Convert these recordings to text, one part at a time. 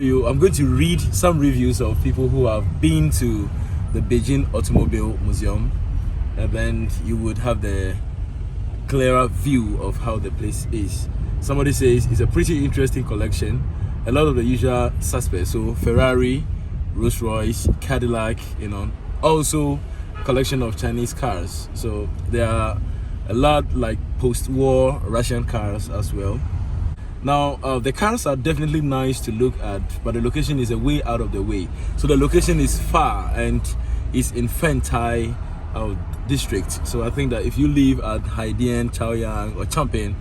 I'm going to read some reviews of people who have been to the Beijing Automobile Museum, and then you would have the clearer view of how the place is. Somebody says it's a pretty interesting collection. A lot of the usual suspects, so Ferrari, Rolls-Royce, Cadillac, also collection of Chinese cars. So there are a lot like post-war Russian cars as well. Now the cars are definitely nice to look at, but the location is a way out of the way. So the location is far and is in Fentai district. So I think that if you live at Haidian, Chaoyang or Champin,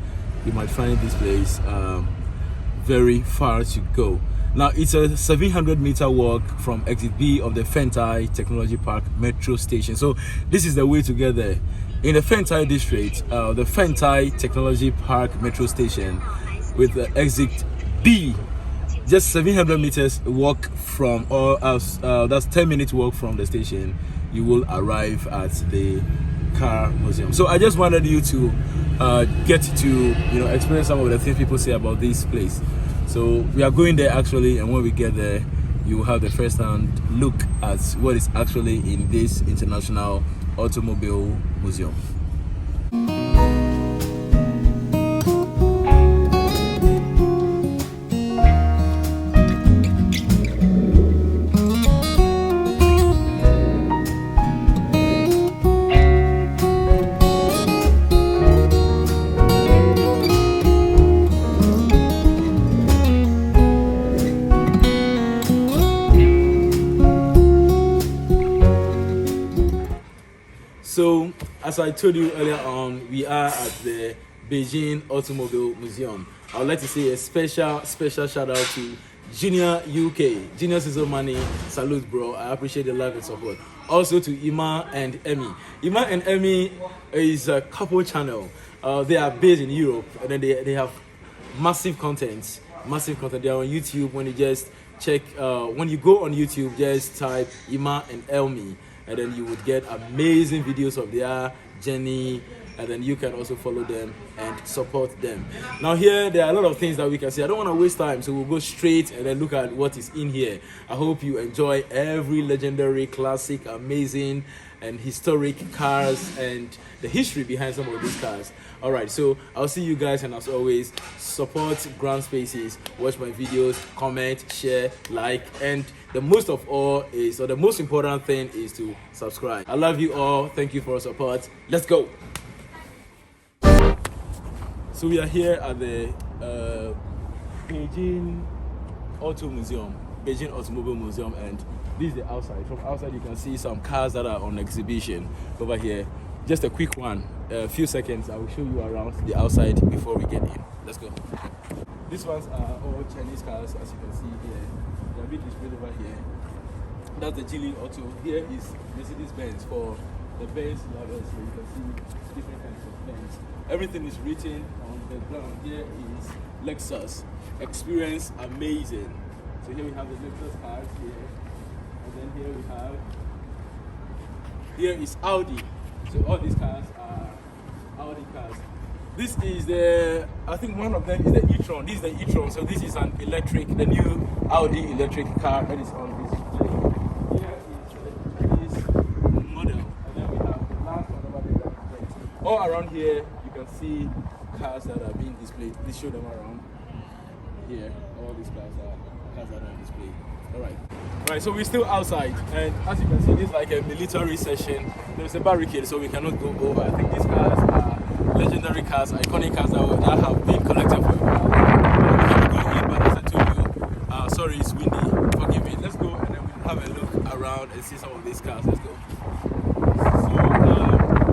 you might find this place very far to go. Now it's a 700-meter walk from exit B of the Fentai Technology Park metro station. So this is the way to get there. In the Fentai district, the Fentai Technology Park metro station with the exit B, just 700 meters walk from, or that's 10-minute walk from the station, you will arrive at the car museum. So I just wanted you to get to experience some of the things people say about this place. So we are going there actually, and when we get there, you will have the first-hand look at what is actually in this International Automobile Museum. So, as I told you earlier on, we are at the Beijing Automobile Museum. I would like to say a special shout out to Junior UK. Junior Sizzle Money, salute bro. I appreciate the love and support. Also to Ima and Emmy. Ima and Emmy is a couple channel. They are based in Europe, and then they have massive content. They are on YouTube. When you just check, when you go on YouTube, just type Ima and Elmi, and then you would get amazing videos of their journey, and then you can also follow them and support them. Now here, there are a lot of things that we can see. I don't want to waste time, so we'll go straight and then look at what is in here. I hope you enjoy every legendary, classic, amazing, and historic cars and the history behind some of these cars. All right, so I'll see you guys, and as always, support Grand Spaces, watch my videos, comment, share, like, and the most important thing is to subscribe. I love you all. Thank you for your support. Let's go. So we are here at the Beijing Beijing Automobile Museum, and this is the outside. From outside, you can see some cars that are on exhibition over here. Just a quick one, a few seconds. I will show you around the outside before we get in. Let's go. These ones are all Chinese cars, as you can see here. They're a bit displayed over here. That's the Geely Auto. Here is Mercedes Benz for the Benz lovers. So you can see different kinds of Benz. Everything is written on the ground. Here is Lexus. Experience amazing. So here we have the Lexus cars here. And then here is Audi. So all these cars are Audi cars. This is I think one of them is the e-tron. This is the e-tron. So this is an electric, the new Audi electric car that is on display. Here is the Chinese model. And then we have the last one over there. All around here, you can see cars that are being displayed. Please show them around. Here, all these cars that are on display. Alright, so we're still outside, and as you can see, this is like a military session. There's a barricade, so we cannot go over. I think these cars are legendary cars, iconic cars that have been collected for a while. We cannot go in, but as I told you, sorry, it's windy. Forgive me. Let's go, and then we'll have a look around and see some of these cars. Let's go. So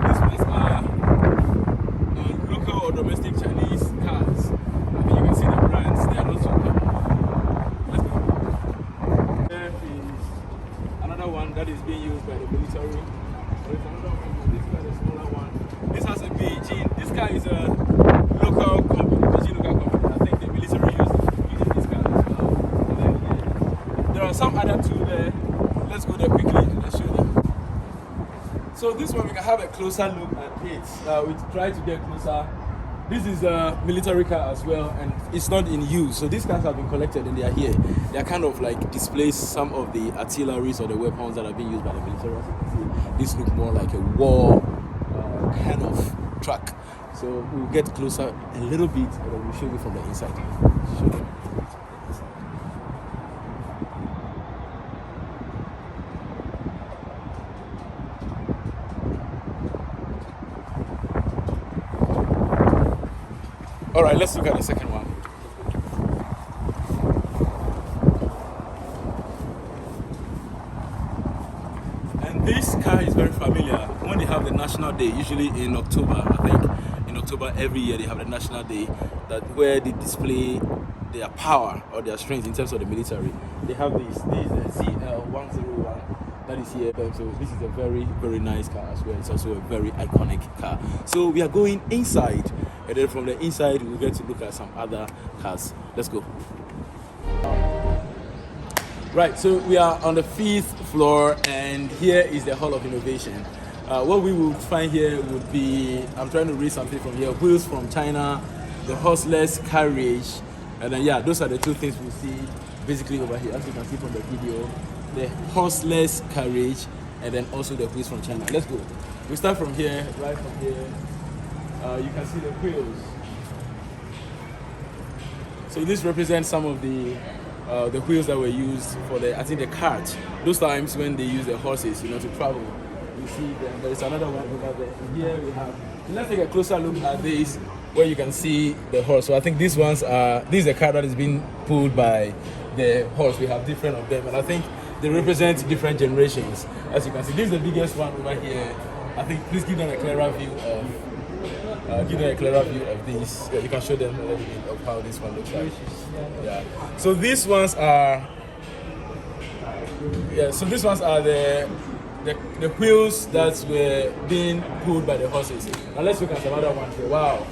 these ones are local or domestic Chinese cars. I mean, you can see the brands. They are not so common. One that is being used by the military. There's another one, this is a smaller one. This has a Beijing. This car is a local company, Beijing local company. I think the military using this car as well. And then there are some other two there. Let's go there quickly and let's show them. So this one we can have a closer look at it. We try to get closer This is a military car as well, and it's not in use. So these cars have been collected and they are here. They are kind of like displays some of the artilleries or the weapons that are being used by the military. As you can see, this looks more like a war kind of truck. So we'll get closer a little bit, and then we'll show you from the inside. Show them. All right, let's look at the second one. And this car is very familiar. When they have the National Day, usually in October, I think in October every year they have the National Day, that where they display their power or their strength in terms of the military. They have this CL101 that is here. So this is a very, very nice car as well. It's also a very iconic car. So we are going inside, and then from the inside we'll get to look at some other cars. Let's go. Right, so we are on the 5th floor, and here is the Hall of Innovation. What we will find here would be, I'm trying to read something from here, wheels from China, the horseless carriage, and then yeah, those are the two things we see basically over here, as you can see from the video. The horseless carriage, and then also the wheels from China. Let's go. We start from here, right from here. You can see the wheels. So this represents some of the wheels that were used for the, I think, the cart. Those times when they use the horses, you know, to travel. You see them. There is another one over there. Here we have. Let's take a closer look at this, where you can see the horse. So I think these ones are. This is a car that is being pulled by the horse. We have different of them, and I think they represent different generations. As you can see, this is the biggest one over here. I think please give them a clearer view of these. Yeah, you can show them a little bit of how this one looks like. Yeah. So these ones are. Yeah. So these ones are the wheels that were being pulled by the horses. Now let's look at some other ones here. Wow.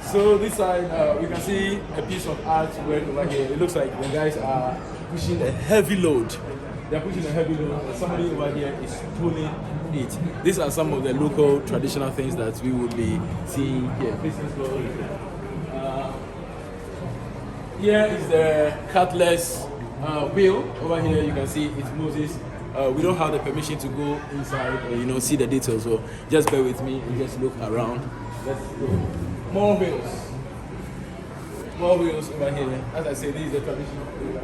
So this side, we can see a piece of artwork over here. It looks like the guys are pushing a heavy load. They're pushing a heavy load, and somebody over here is pulling it. These are some of the local traditional things that we would be seeing here. Here is the cutlass wheel. Over here you can see it moves. We don't have the permission to go inside or see the details, so just bear with me and just look around. Let's go. More wheels. More wheels over here. As I say, this is the traditional wheel.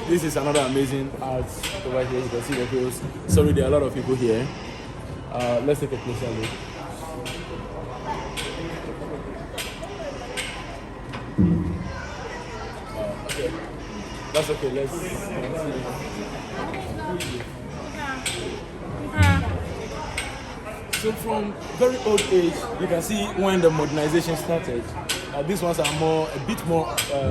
This is another amazing art over here. You can see the wheels. Sorry, there are a lot of people here. Let's take a closer look. Okay. That's okay. Let's see. So from very old age, you can see when the modernization started. These ones are a bit more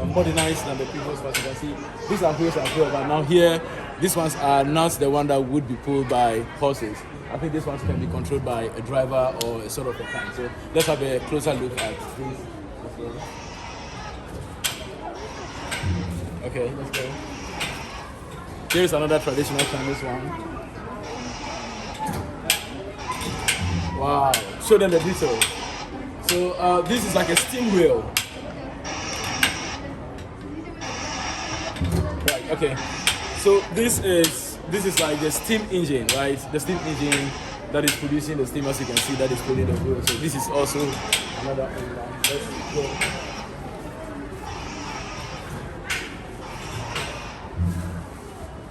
modernized than the previous ones. You can see these are wheels as well, but now here, these ones are not the one that would be pulled by horses. I think these ones can be controlled by a driver or a sort of a tank. So let's have a closer look at this. Okay, let's go. Here's another traditional Chinese one. Wow, show them the detail. So this is like a steam wheel. Right, okay. So this is like the steam engine, right? The steam engine that is producing the steam, as you can see, that is pulling the wheel. So this is also another one. Let's go.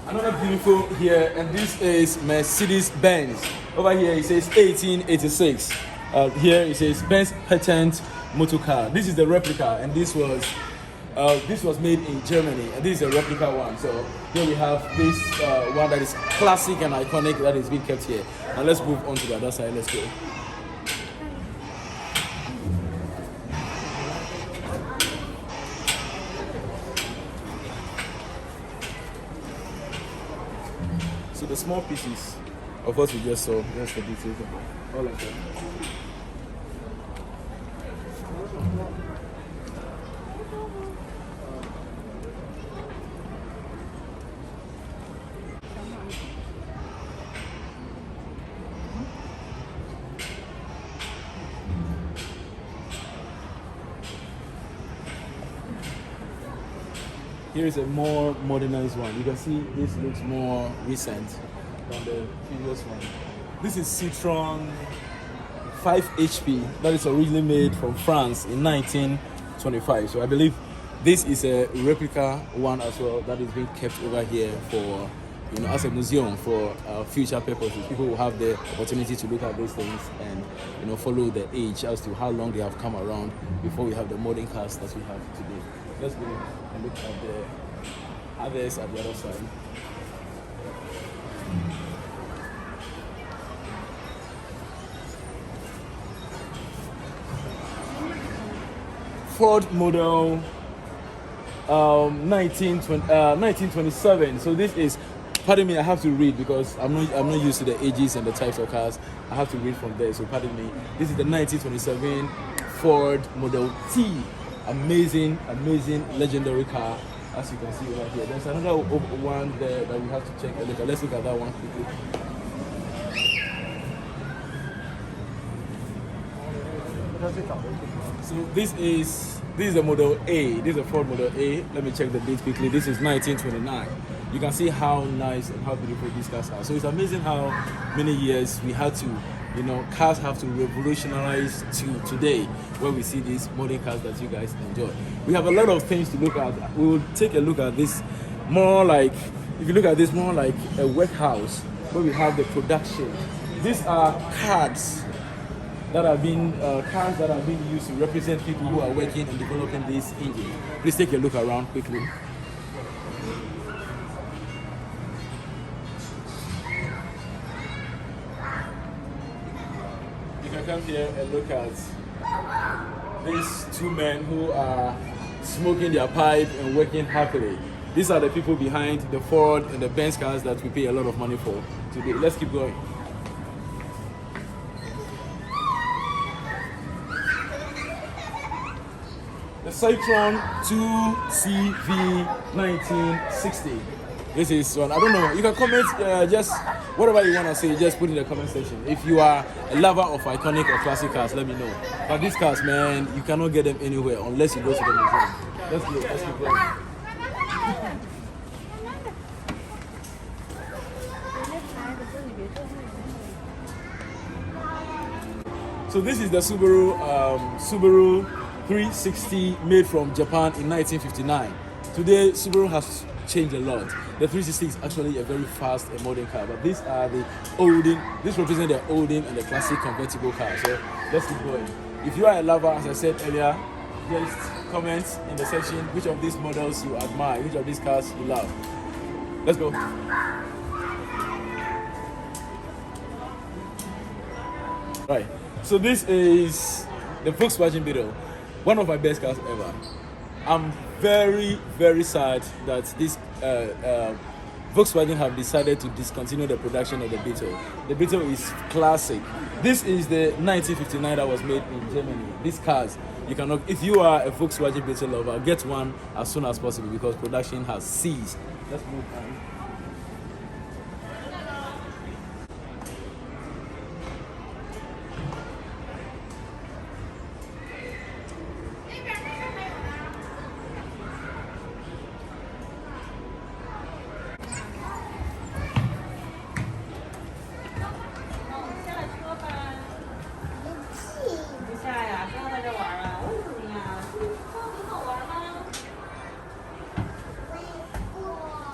Another beautiful here, and this is Mercedes Benz. Over here it says 1886. Here it says Benz patent motor car. This is the replica, and this was made in Germany, and this is a replica one. So here we have this one that is classic and iconic that is being kept here. Now let's move on to the other side. Let's go. So the small pieces of what we just saw, that's the details of all of them. Here is a more modernized one. You can see this looks more recent than the previous one. This is Citroen 5 HP that is originally made from France in 1925. So I believe this is a replica one as well that is being kept over here for, as a museum for future purposes. People will have the opportunity to look at these things and follow the age as to how long they have come around before we have the modern cars that we have today. Let's go and look at the others at the other side. Ford model 1927. So this is, pardon me, I have to read because I'm not used to the ages and the types of cars. I have to read from there, so pardon me. This is the 1927 Ford Model T. Amazing, legendary car, as you can see over here. There's another one there that we have to check a look at. Let's look at that one quickly. So this is the Model A. This is a Ford Model A. Let me check the date quickly. This is 1929. You can see how nice and how beautiful these cars are. So it's amazing how many years we had to, cars have to revolutionize to today, where we see these modern cars that you guys enjoy. We have a lot of things to look at. We will take a look at this more like, if you look at this more like a warehouse where we have the production. These are cards that are being used to represent people who are working and developing this engine. Please take a look around quickly. You can come here and look at these two men who are smoking their pipe and working happily. These are the people behind the Ford and the Benz cars that we pay a lot of money for today. Let's keep going. The Citroen 2CV 1960. This is one. I don't know. You can comment just whatever you want to say. Just put in the comment section. If you are a lover of iconic or classic cars, let me know. But these cars, man, you cannot get them anywhere unless you go to the museum. Let's go. Let's keep going. So this is the Subaru 360 made from Japan in 1959. Today, Subaru has changed a lot. The 360 is actually a very fast and modern car, but these are the olden. This represents the olden and the classic convertible car. So let's keep going. If you are a lover, as I said earlier, just comment in the section which of these models you admire, which of these cars you love. Let's go. Right. So this is the Volkswagen Beetle. One of my best cars ever. I'm very, very sad that this Volkswagen have decided to discontinue the production of the Beetle. The Beetle is classic. This is the 1959 that was made in Germany. These cars, you cannot. If you are a Volkswagen Beetle lover, get one as soon as possible because production has ceased. Let's move on.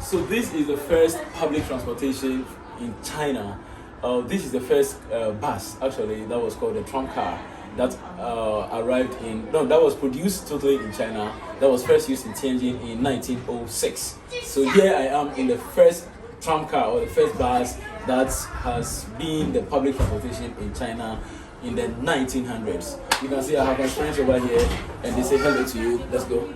So this is the first public transportation in China. This is the first bus, actually, that was called the tram car that that was produced totally in China. That was first used in Tianjin in 1906. So here I am in the first tram car or the first bus that has been the public transportation in China in the 1900s. You can see I have my friends over here and they say hello to you. Let's go.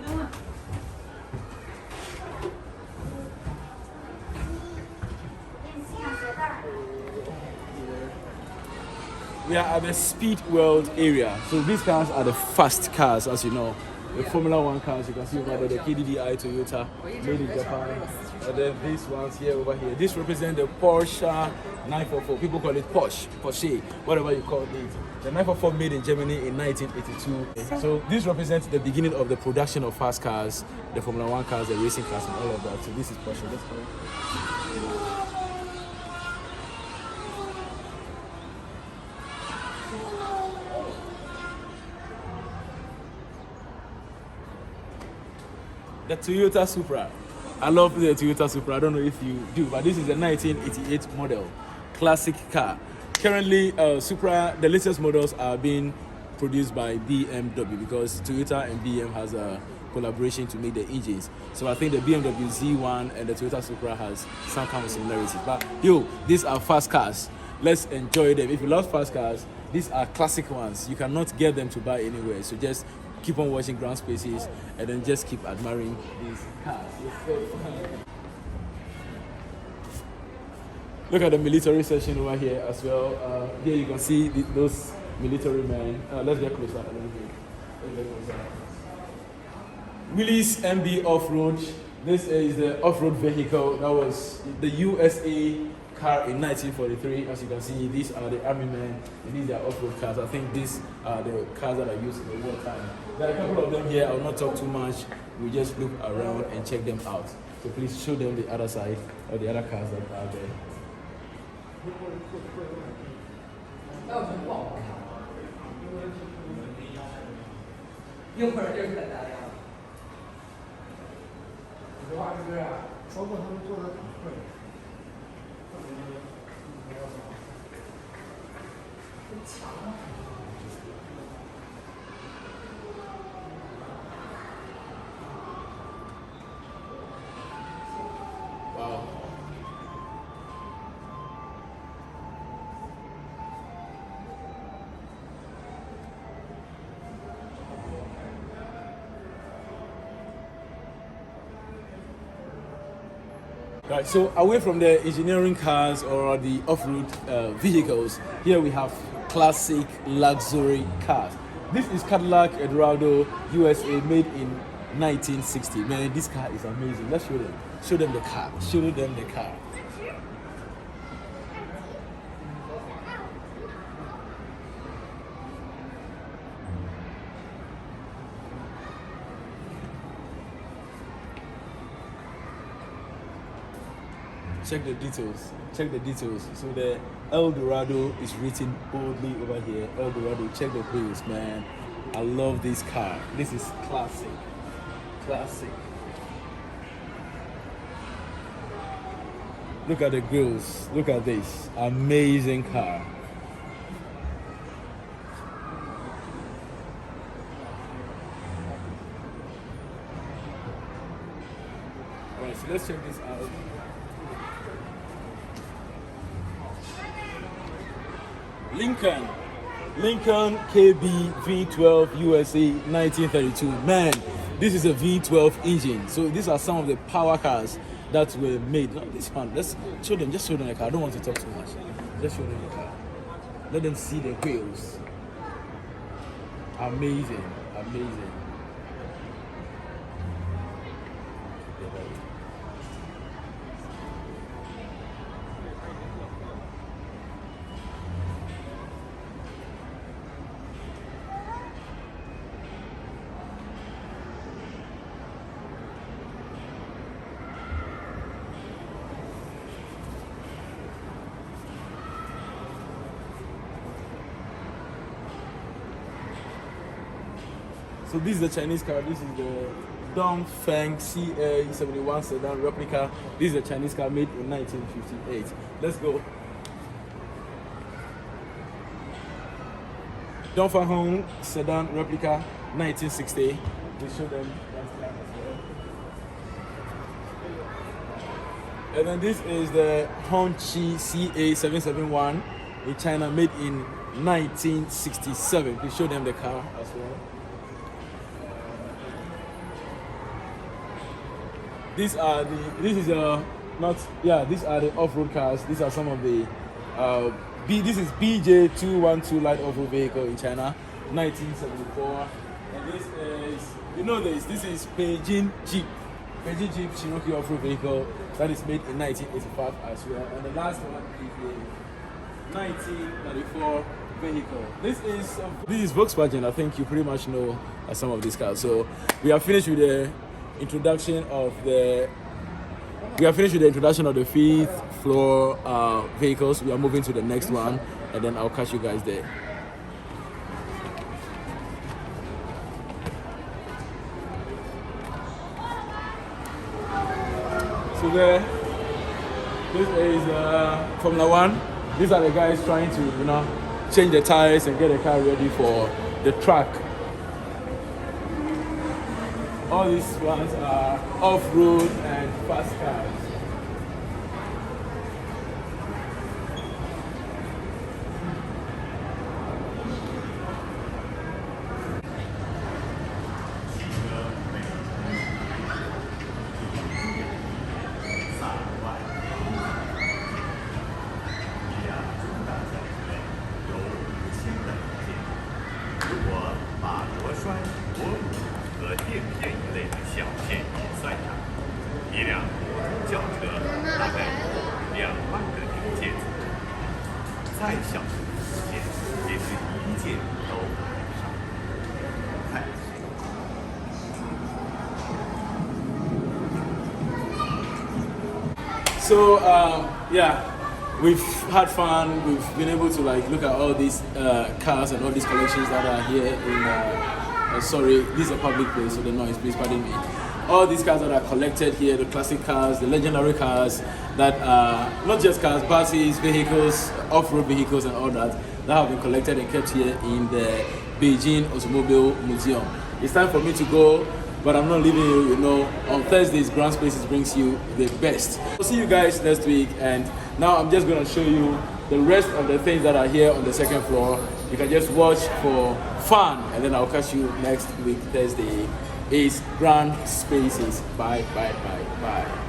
We are at the Speed World area. So these cars are the fast cars, as you know. the Formula One cars. You can see over there the KDDI Toyota made in Japan. And then these ones here over here. This represents the Porsche 944. People call it Porsche, whatever you call it. The 944 made in Germany in 1982. So this represents the beginning of the production of fast cars, the Formula One cars, the racing cars, and all of that. So this is Porsche. Let's go. The Toyota Supra. I love the Toyota Supra. I don't know if you do, but this is a 1988 model, classic car. Currently, Supra, the latest models are being produced by BMW because Toyota and BM has a collaboration to make the engines. So I think the BMW Z1 and the Toyota Supra has some kind of similarities. But these are fast cars. Let's enjoy them. If you love fast cars, these are classic ones. You cannot get them to buy anywhere. So just keep on watching Ground Spaces and then just keep admiring these cars. Look at the military section over here as well. Here you can see those military men. Let's get closer a little bit. Willys MB Off-Road. This is the off-road vehicle that was the USA car in 1943. As you can see, these are the army men and these are off-road cars. I think these are the cars that are used in the wartime. There are a couple of them here. I will not talk too much. We just look around and check them out. So please show them the other side or the other cars that are there. Wow. Right, so away from the engineering cars or the off-road vehicles, here we have classic luxury cars. This is Cadillac Eldorado USA made in 1960. Man, this car is amazing. Let's show them. Show them the car. Show them the car. Check the details. Check the details. So the Eldorado is written boldly over here. Eldorado. Check the wheels, man. I love this car. This is classic. Classic. Look at the grills. Look at this. Amazing car. Alright, so let's check this out. Lincoln KB V12 USA 1932. Man, this is a V12 engine. So these are some of the power cars that were made. Now this one, let's show them. Just show them the car. I don't want to talk too much. Just show them the car. Let them see the wheels. Amazing, amazing. So this is the Chinese car. This is the Dongfeng CA71 sedan replica. This is a Chinese car made in 1958. Let's go. Dongfeng sedan replica 1960. We show them that car as well. And then this is the Hongqi CA771 in China, made in 1967. We show them the car as well. These are the off-road cars. These are some of the this is BJ212 light off-road vehicle in China, 1974. And this is, you know this is Beijing Jeep. Beijing Jeep Cherokee off-road vehicle that is made in 1985 as well. And the last one is a 1994 vehicle. This is Volkswagen. I think you pretty much know some of these cars. So we are finished with the introduction of the fifth floor vehicles. We are moving to the next one, and then I'll catch you guys there. So this is Formula One. These are the guys trying to, change the tires and get the car ready for the track. All these ones are off-road and fast cars. So we've had fun. We've been able to look at all these cars and all these collections that are here in. Sorry, this is a public place, so the noise. Please pardon me. All these cars that are collected here, the classic cars, the legendary cars that are not just cars, buses, vehicles, off-road vehicles, and all that have been collected and kept here in the Beijing Automobile Museum. It's time for me to go. But I'm not leaving you, on Thursdays, Ground Spaces brings you the best. I'll see you guys next week, and now I'm just gonna show you the rest of the things that are here on the second floor. You can just watch for fun, and then I'll catch you next week, Thursday. It's Ground Spaces. Bye, bye, bye, bye.